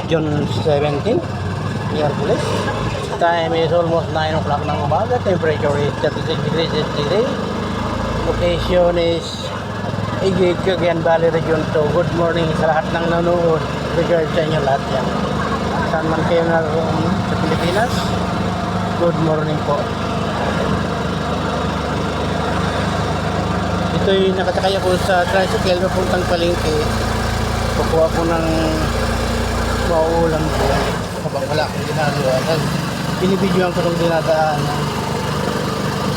June 17, Miyerkules. Time is almost 9 o'clock ng umaga. Temperature is 36 degrees Celsius. Location is Igig, Cagayan Valley Region 2. Good morning sa lahat ng nanonood. Regard sa inyo lahat yan. Saan man kayo naroon sa Pilipinas, good morning po. Ito'y nakasakay ako sa tricycle papuntang Palengke. Kukuha ko ng mauulam ko habang wala akong ginagawa. Dahil binibidyoan ko ng dinadaan.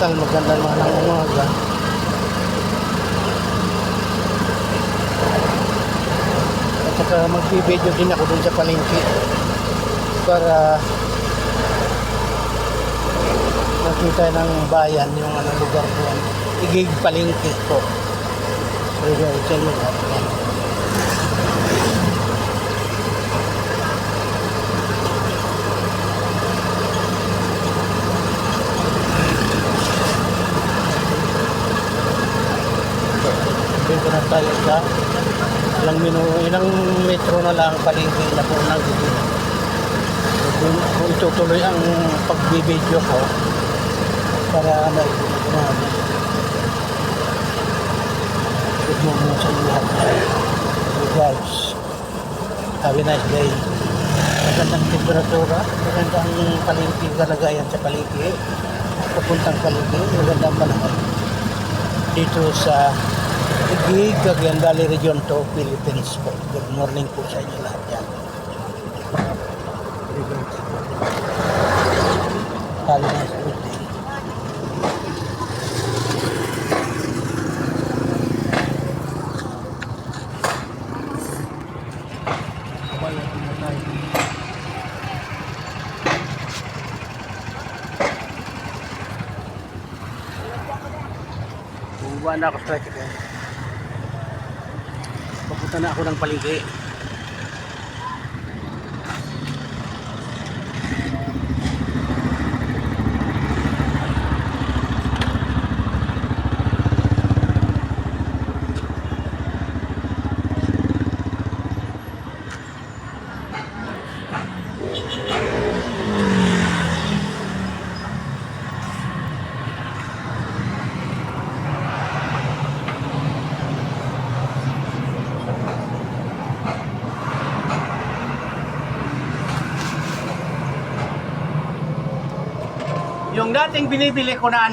Tal maganda naman ng umaga. At saka magbibidyo din ako dun sa Palengke para makita ng bayan yung lugar doon. Igig Palengke po. So, ito yung lugar. Dito na tayo sa ilang metro na lang Palengke na po nang dito. Kung itutuloy ang pagbibideo ko para good morning sa inyo lahat. Guys, have a nice day. Magandang temperatura, magandang Palengke, kalagayan sa Palengke, papuntang Palengke, magandang panahon dito sa Igig, Cagayan Valley Region 2, Philippines po. Good morning po sa inyo lahat yan. Have a nice day. Bumaba na ako sa tricycle. Papunta na ako ng Palengke. Yung dating binibili ko na